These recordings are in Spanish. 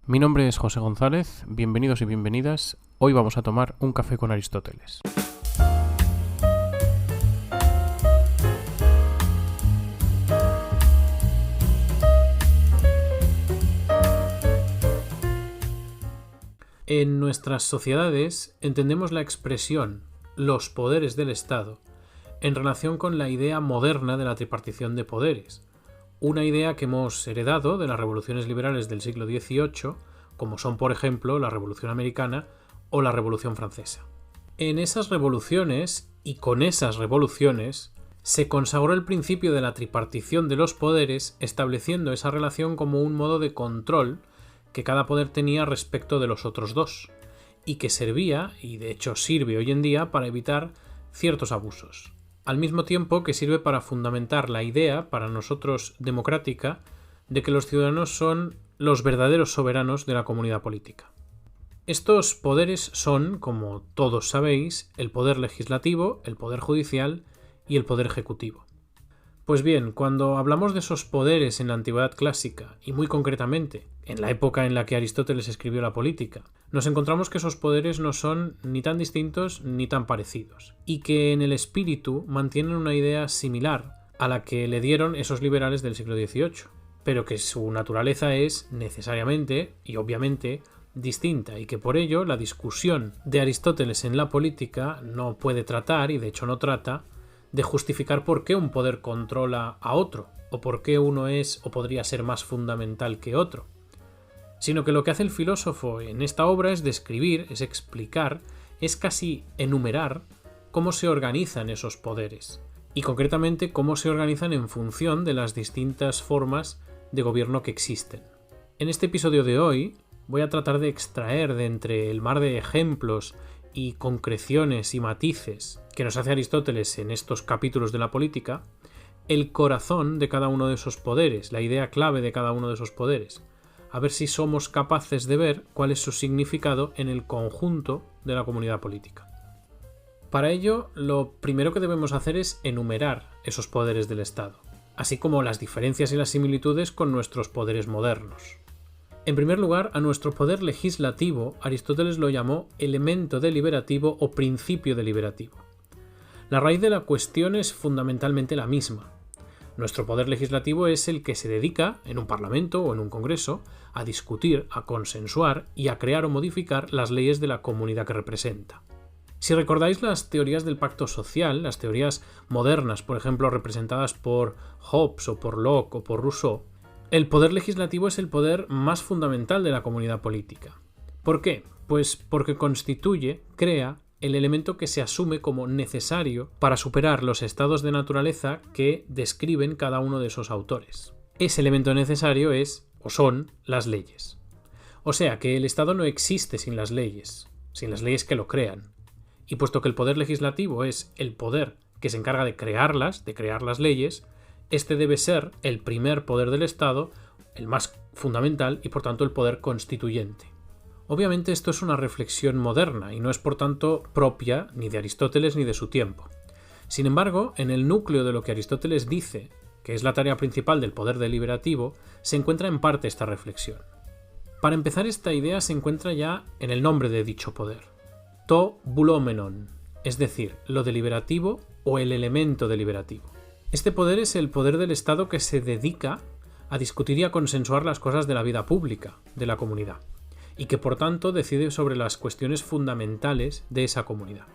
Mi nombre es José González, bienvenidos y bienvenidas. Hoy vamos a tomar un café con Aristóteles. En nuestras sociedades entendemos la expresión los poderes del Estado en relación con la idea moderna de la tripartición de poderes, una idea que hemos heredado de las revoluciones liberales del siglo XVIII, como son, por ejemplo, la Revolución Americana o la Revolución Francesa. En esas revoluciones, y con esas revoluciones, se consagró el principio de la tripartición de los poderes, estableciendo esa relación como un modo de control que cada poder tenía respecto de los otros dos, y que servía, y de hecho sirve hoy en día, para evitar ciertos abusos. Al mismo tiempo que sirve para fundamentar la idea, para nosotros democrática, de que los ciudadanos son los verdaderos soberanos de la comunidad política. Estos poderes son, como todos sabéis, el poder legislativo, el poder judicial y el poder ejecutivo. Pues bien, cuando hablamos de esos poderes en la antigüedad clásica, y muy concretamente en la época en la que Aristóteles escribió la Política, nos encontramos que esos poderes no son ni tan distintos ni tan parecidos, y que en el espíritu mantienen una idea similar a la que le dieron esos liberales del siglo XVIII, pero que su naturaleza es necesariamente y obviamente distinta, y que por ello la discusión de Aristóteles en la Política no puede tratar, y de hecho no trata, de justificar por qué un poder controla a otro, o por qué uno es o podría ser más fundamental que otro, sino que lo que hace el filósofo en esta obra es describir, es explicar, es casi enumerar cómo se organizan esos poderes, y concretamente cómo se organizan en función de las distintas formas de gobierno que existen. En este episodio de hoy voy a tratar de extraer de entre el mar de ejemplos y concreciones y matices que nos hace Aristóteles en estos capítulos de la Política, el corazón de cada uno de esos poderes, la idea clave de cada uno de esos poderes, a ver si somos capaces de ver cuál es su significado en el conjunto de la comunidad política. Para ello, lo primero que debemos hacer es enumerar esos poderes del Estado, así como las diferencias y las similitudes con nuestros poderes modernos. En primer lugar, a nuestro poder legislativo, Aristóteles lo llamó elemento deliberativo o principio deliberativo. La raíz de la cuestión es fundamentalmente la misma. Nuestro poder legislativo es el que se dedica, en un parlamento o en un congreso, a discutir, a consensuar y a crear o modificar las leyes de la comunidad que representa. Si recordáis las teorías del pacto social, las teorías modernas, por ejemplo, representadas por Hobbes o por Locke o por Rousseau, el poder legislativo es el poder más fundamental de la comunidad política. ¿Por qué? Pues porque constituye, crea, el elemento que se asume como necesario para superar los estados de naturaleza que describen cada uno de esos autores. Ese elemento necesario es, o son, las leyes. O sea que el Estado no existe sin las leyes que lo crean. Y puesto que el poder legislativo es el poder que se encarga de crear las leyes, este debe ser el primer poder del Estado, el más fundamental y por tanto el poder constituyente. Obviamente esto es una reflexión moderna y no es por tanto propia ni de Aristóteles ni de su tiempo. Sin embargo, en el núcleo de lo que Aristóteles dice, que es la tarea principal del poder deliberativo, se encuentra en parte esta reflexión. Para empezar, esta idea se encuentra ya en el nombre de dicho poder, to boulomenon, es decir, lo deliberativo o el elemento deliberativo. Este poder es el poder del Estado que se dedica a discutir y a consensuar las cosas de la vida pública, de la comunidad, y que por tanto decide sobre las cuestiones fundamentales de esa comunidad.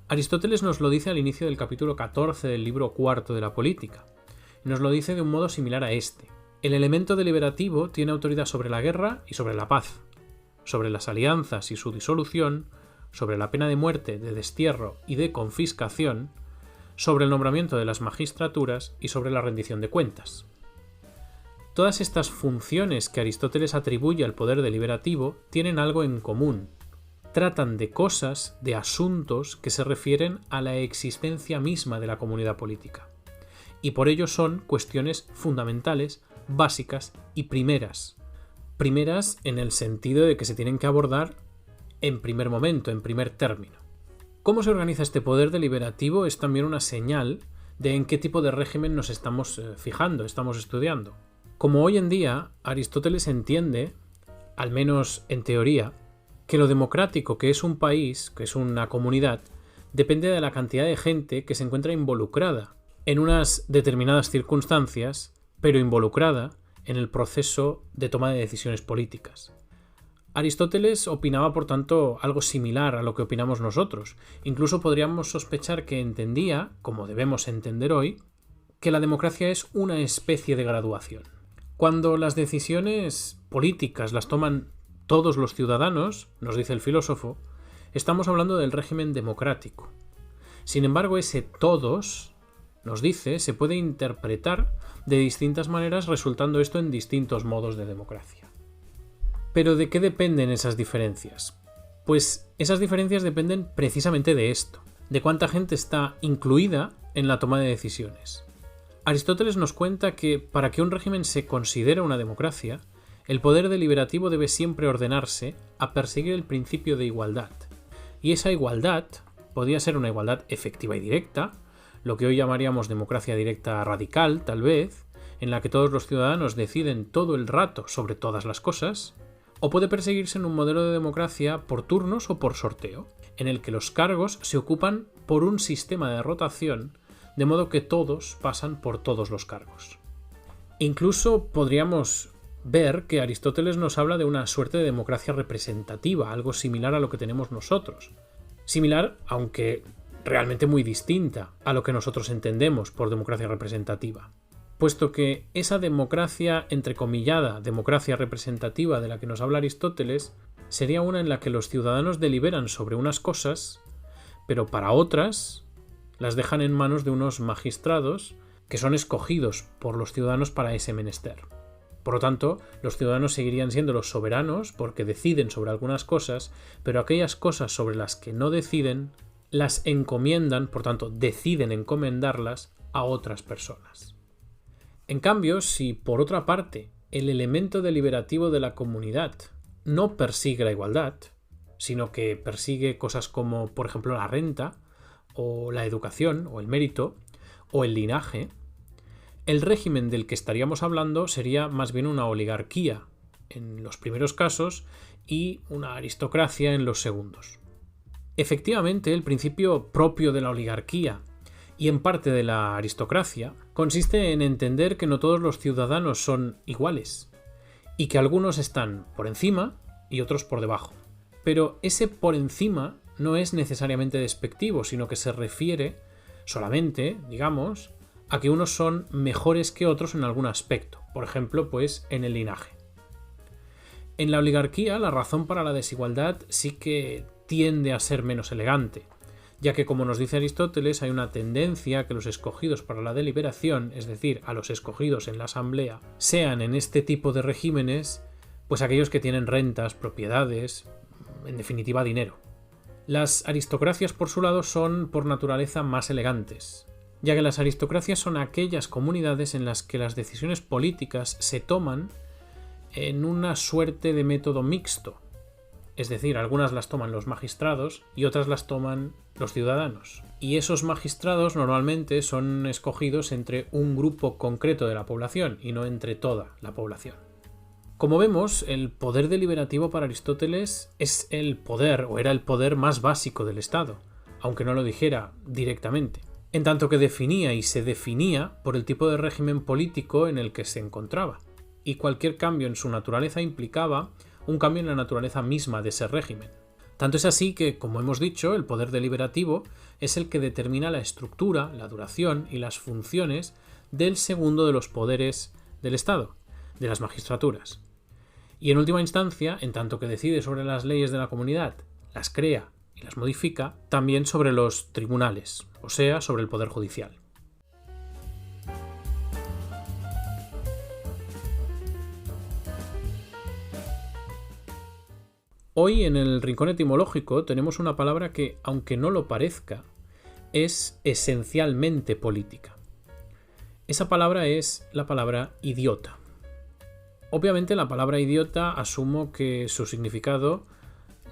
Aristóteles nos lo dice al inicio del capítulo 14 del libro cuarto de la Política, y nos lo dice de un modo similar a este. El elemento deliberativo tiene autoridad sobre la guerra y sobre la paz, sobre las alianzas y su disolución, sobre la pena de muerte, de destierro y de confiscación, sobre el nombramiento de las magistraturas y sobre la rendición de cuentas. Todas estas funciones que Aristóteles atribuye al poder deliberativo tienen algo en común. Tratan de cosas, de asuntos que se refieren a la existencia misma de la comunidad política. Y por ello son cuestiones fundamentales, básicas y primeras. Primeras en el sentido de que se tienen que abordar en primer momento, en primer término. Cómo se organiza este poder deliberativo es también una señal de en qué tipo de régimen nos estamos fijando, estamos estudiando. Como hoy en día Aristóteles entiende al menos en teoría, que lo democrático que es un país, que es una comunidad, depende de la cantidad de gente que se encuentra involucrada en unas determinadas circunstancias, pero involucrada en el proceso de toma de decisiones políticas. Aristóteles opinaba, por tanto, algo similar a lo que opinamos nosotros. Incluso podríamos sospechar que entendía, como debemos entender hoy, que la democracia es una especie de graduación. Cuando las decisiones políticas las toman todos los ciudadanos, nos dice el filósofo, estamos hablando del régimen democrático. Sin embargo, ese todos, nos dice, se puede interpretar de distintas maneras, resultando esto en distintos modos de democracia. ¿Pero de qué dependen esas diferencias? Pues esas diferencias dependen precisamente de esto, de cuánta gente está incluida en la toma de decisiones. Aristóteles nos cuenta que para que un régimen se considere una democracia, el poder deliberativo debe siempre ordenarse a perseguir el principio de igualdad. Y esa igualdad podría ser una igualdad efectiva y directa, lo que hoy llamaríamos democracia directa radical, tal vez, en la que todos los ciudadanos deciden todo el rato sobre todas las cosas, o puede perseguirse en un modelo de democracia por turnos o por sorteo, en el que los cargos se ocupan por un sistema de rotación, de modo que todos pasan por todos los cargos. Incluso podríamos ver que Aristóteles nos habla de una suerte de democracia representativa, algo similar a lo que tenemos nosotros. Similar, aunque realmente muy distinta a lo que nosotros entendemos por democracia representativa. Puesto que esa democracia, entrecomillada, democracia representativa de la que nos habla Aristóteles, sería una en la que los ciudadanos deliberan sobre unas cosas, pero para otras las dejan en manos de unos magistrados que son escogidos por los ciudadanos para ese menester. Por lo tanto, los ciudadanos seguirían siendo los soberanos porque deciden sobre algunas cosas, pero aquellas cosas sobre las que no deciden, las encomiendan, por tanto, deciden encomendarlas a otras personas. En cambio, si por otra parte el elemento deliberativo de la comunidad no persigue la igualdad, sino que persigue cosas como, por ejemplo, la renta, o la educación, o el mérito, o el linaje, el régimen del que estaríamos hablando sería más bien una oligarquía en los primeros casos y una aristocracia en los segundos. Efectivamente, el principio propio de la oligarquía y en parte de la aristocracia consiste en entender que no todos los ciudadanos son iguales y que algunos están por encima y otros por debajo. Pero ese por encima no es necesariamente despectivo, sino que se refiere solamente, digamos, a que unos son mejores que otros en algún aspecto, por ejemplo, pues en el linaje. En la oligarquía, la razón para la desigualdad sí que tiende a ser menos elegante, ya que, como nos dice Aristóteles, hay una tendencia a que los escogidos para la deliberación, es decir, a los escogidos en la asamblea, sean en este tipo de regímenes, pues aquellos que tienen rentas, propiedades, en definitiva dinero. Las aristocracias, por su lado, son por naturaleza más elegantes, ya que las aristocracias son aquellas comunidades en las que las decisiones políticas se toman en una suerte de método mixto, es decir, algunas las toman los magistrados y otras las toman los ciudadanos. Y esos magistrados normalmente son escogidos entre un grupo concreto de la población y no entre toda la población. Como vemos, el poder deliberativo para Aristóteles es el poder, o era el poder más básico del Estado, aunque no lo dijera directamente, en tanto que definía y se definía por el tipo de régimen político en el que se encontraba, y cualquier cambio en su naturaleza implicaba un cambio en la naturaleza misma de ese régimen. Tanto es así que, como hemos dicho, el poder deliberativo es el que determina la estructura, la duración y las funciones del segundo de los poderes del Estado, de las magistraturas. Y en última instancia, en tanto que decide sobre las leyes de la comunidad, las crea y las modifica, también sobre los tribunales, o sea, sobre el poder judicial. Hoy en el rincón etimológico tenemos una palabra que, aunque no lo parezca, es esencialmente política. Esa palabra es la palabra idiota. Obviamente la palabra idiota asumo que su significado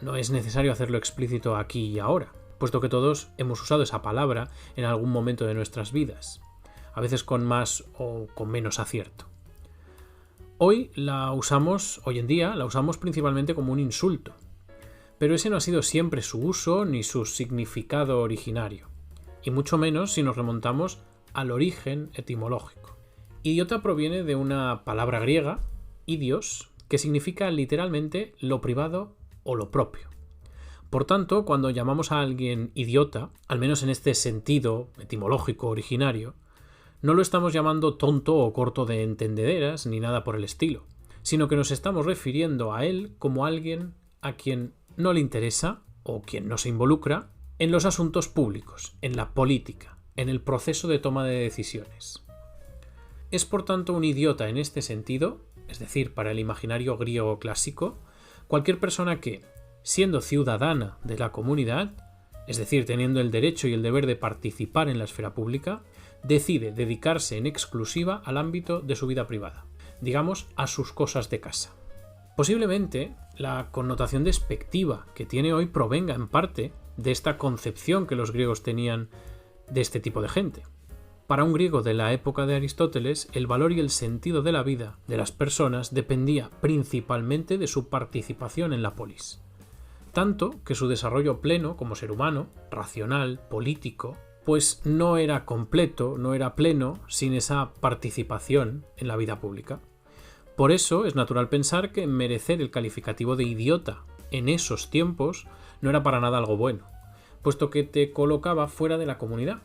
no es necesario hacerlo explícito aquí y ahora, puesto que todos hemos usado esa palabra en algún momento de nuestras vidas, a veces con más o con menos acierto. Hoy en día la usamos principalmente como un insulto, pero ese no ha sido siempre su uso ni su significado originario, y mucho menos si nos remontamos al origen etimológico. Idiota proviene de una palabra griega, idios, que significa literalmente lo privado o lo propio. Por tanto, cuando llamamos a alguien idiota, al menos en este sentido etimológico originario, no lo estamos llamando tonto o corto de entendederas ni nada por el estilo, sino que nos estamos refiriendo a él como alguien a quien no le interesa o quien no se involucra en los asuntos públicos, en la política, en el proceso de toma de decisiones. Es por tanto un idiota en este sentido, es decir, para el imaginario griego clásico, cualquier persona que, siendo ciudadana de la comunidad, es decir, teniendo el derecho y el deber de participar en la esfera pública, decide dedicarse en exclusiva al ámbito de su vida privada, digamos, a sus cosas de casa. Posiblemente la connotación despectiva que tiene hoy provenga en parte de esta concepción que los griegos tenían de este tipo de gente. Para un griego de la época de Aristóteles, el valor y el sentido de la vida de las personas dependía principalmente de su participación en la polis. Tanto que su desarrollo pleno como ser humano, racional, político, pues no era completo, no era pleno sin esa participación en la vida pública. Por eso es natural pensar que merecer el calificativo de idiota en esos tiempos no era para nada algo bueno, puesto que te colocaba fuera de la comunidad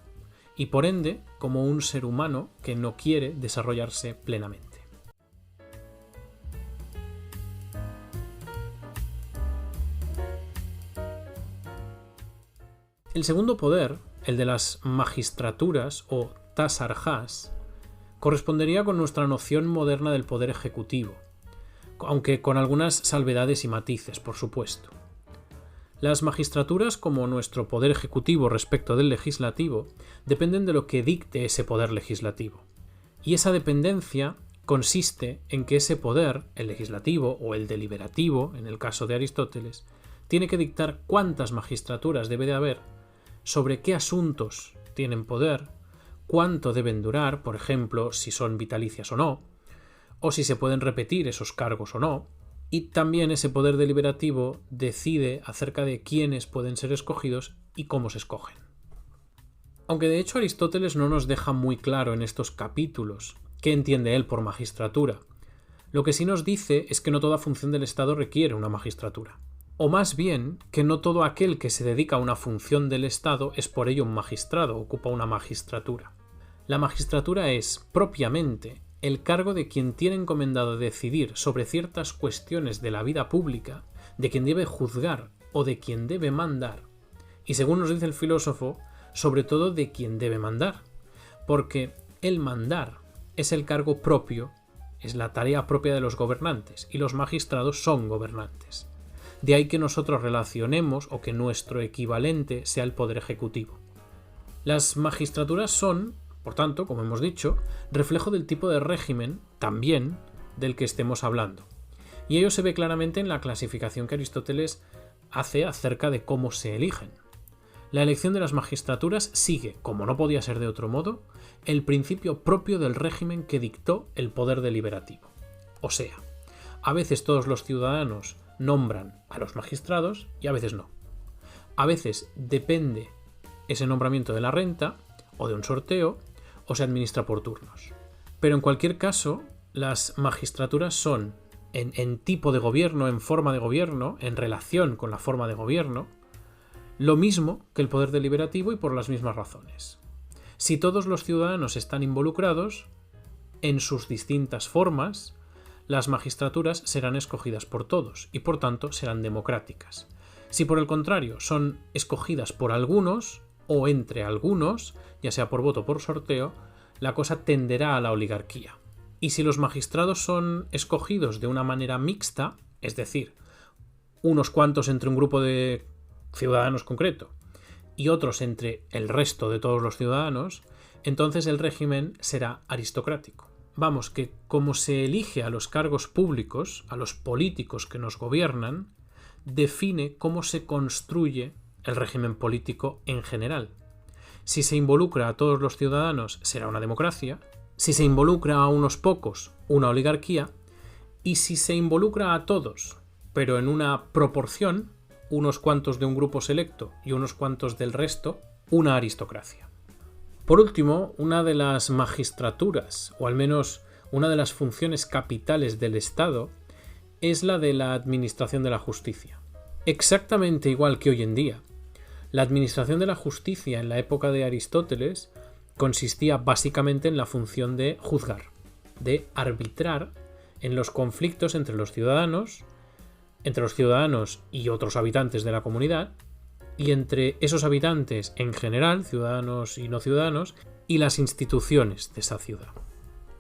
y por ende como un ser humano que no quiere desarrollarse plenamente. El segundo poder, el de las magistraturas o tasarjás, correspondería con nuestra noción moderna del poder ejecutivo, aunque con algunas salvedades y matices, por supuesto. Las magistraturas, como nuestro poder ejecutivo respecto del legislativo, dependen de lo que dicte ese poder legislativo. Y esa dependencia consiste en que ese poder, el legislativo o el deliberativo, en el caso de Aristóteles, tiene que dictar cuántas magistraturas debe de haber, sobre qué asuntos tienen poder, cuánto deben durar, por ejemplo, si son vitalicias o si se pueden repetir esos cargos o no, y también ese poder deliberativo decide acerca de quiénes pueden ser escogidos y cómo se escogen. Aunque de hecho Aristóteles no nos deja muy claro en estos capítulos qué entiende él por magistratura, lo que sí nos dice es que no toda función del Estado requiere una magistratura. O más bien, que no todo aquel que se dedica a una función del Estado es por ello un magistrado, ocupa una magistratura. La magistratura es, propiamente, el cargo de quien tiene encomendado decidir sobre ciertas cuestiones de la vida pública, de quien debe juzgar o de quien debe mandar, y según nos dice el filósofo, sobre todo de quien debe mandar, porque el mandar es el cargo propio, es la tarea propia de los gobernantes, y los magistrados son gobernantes. De ahí que nosotros relacionemos o que nuestro equivalente sea el poder ejecutivo. Las magistraturas son, por tanto, como hemos dicho, reflejo del tipo de régimen, también, del que estemos hablando. Y ello se ve claramente en la clasificación que Aristóteles hace acerca de cómo se eligen. La elección de las magistraturas sigue, como no podía ser de otro modo, el principio propio del régimen que dictó el poder deliberativo. O sea, a veces todos los ciudadanos nombran a los magistrados y a veces no. A veces depende ese nombramiento de la renta o de un sorteo o se administra por turnos. Pero en cualquier caso, las magistraturas son en tipo de gobierno, en forma de gobierno, en relación con la forma de gobierno, lo mismo que el poder deliberativo y por las mismas razones. Si todos los ciudadanos están involucrados, en sus distintas formas, las magistraturas serán escogidas por todos y por tanto serán democráticas. Si por el contrario son escogidas por algunos o entre algunos, ya sea por voto o por sorteo, la cosa tenderá a la oligarquía. Y si los magistrados son escogidos de una manera mixta, es decir, unos cuantos entre un grupo de ciudadanos concreto y otros entre el resto de todos los ciudadanos, entonces el régimen será aristocrático. Vamos, que como se elige a los cargos públicos, a los políticos que nos gobiernan, define cómo se construye el régimen político en general. Si se involucra a todos los ciudadanos, será una democracia. Si se involucra a unos pocos, una oligarquía. Y si se involucra a todos, pero en una proporción, unos cuantos de un grupo selecto y unos cuantos del resto, una aristocracia. Por último, una de las magistraturas, o al menos una de las funciones capitales del Estado, es la de la administración de la justicia. Exactamente igual que hoy en día. La administración de la justicia en la época de Aristóteles consistía básicamente en la función de juzgar, de arbitrar en los conflictos entre los ciudadanos y otros habitantes de la comunidad, y entre esos habitantes en general, ciudadanos y no ciudadanos, y las instituciones de esa ciudad.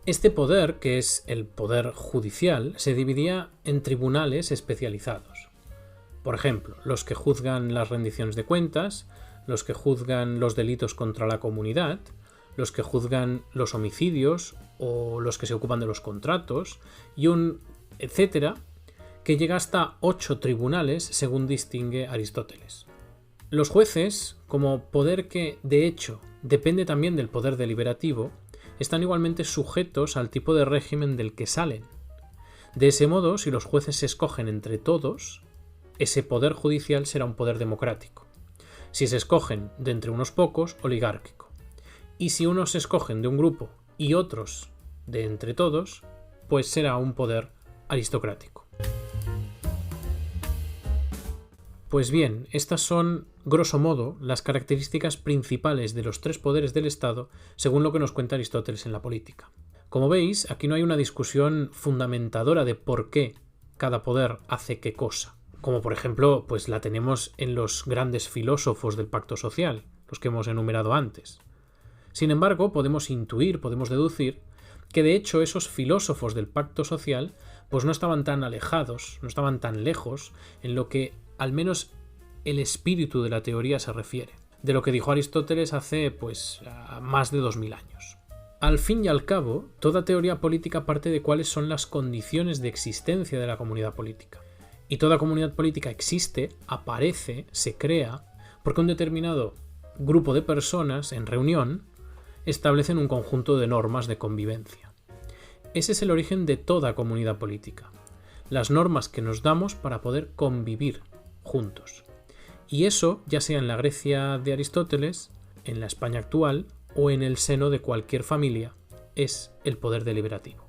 Este poder, que es el poder judicial, se dividía en tribunales especializados. Por ejemplo, los que juzgan las rendiciones de cuentas, los que juzgan los delitos contra la comunidad, los que juzgan los homicidios o los que se ocupan de los contratos, y un etcétera, que llega hasta 8 tribunales según distingue Aristóteles. Los jueces, como poder que de hecho depende también del poder deliberativo, están igualmente sujetos al tipo de régimen del que salen. De ese modo, si los jueces se escogen entre todos, ese poder judicial será un poder democrático. Si se escogen de entre unos pocos, oligárquico. Y si unos se escogen de un grupo y otros de entre todos, pues será un poder aristocrático. Pues bien, estas son, grosso modo, las características principales de los 3 poderes del Estado, según lo que nos cuenta Aristóteles en la Política. Como veis, aquí no hay una discusión fundamentadora de por qué cada poder hace qué cosa, como por ejemplo, pues la tenemos en los grandes filósofos del pacto social, los que hemos enumerado antes. Sin embargo, podemos intuir, podemos deducir, que de hecho esos filósofos del pacto social pues no estaban tan alejados, no estaban tan lejos en lo que al menos el espíritu de la teoría se refiere, de lo que dijo Aristóteles hace pues más de 2000 años. Al fin y al cabo, toda teoría política parte de cuáles son las condiciones de existencia de la comunidad política. Y toda comunidad política existe, aparece, se crea, porque un determinado grupo de personas en reunión establecen un conjunto de normas de convivencia. Ese es el origen de toda comunidad política, las normas que nos damos para poder convivir juntos. Y eso, ya sea en la Grecia de Aristóteles, en la España actual o en el seno de cualquier familia, es el poder deliberativo.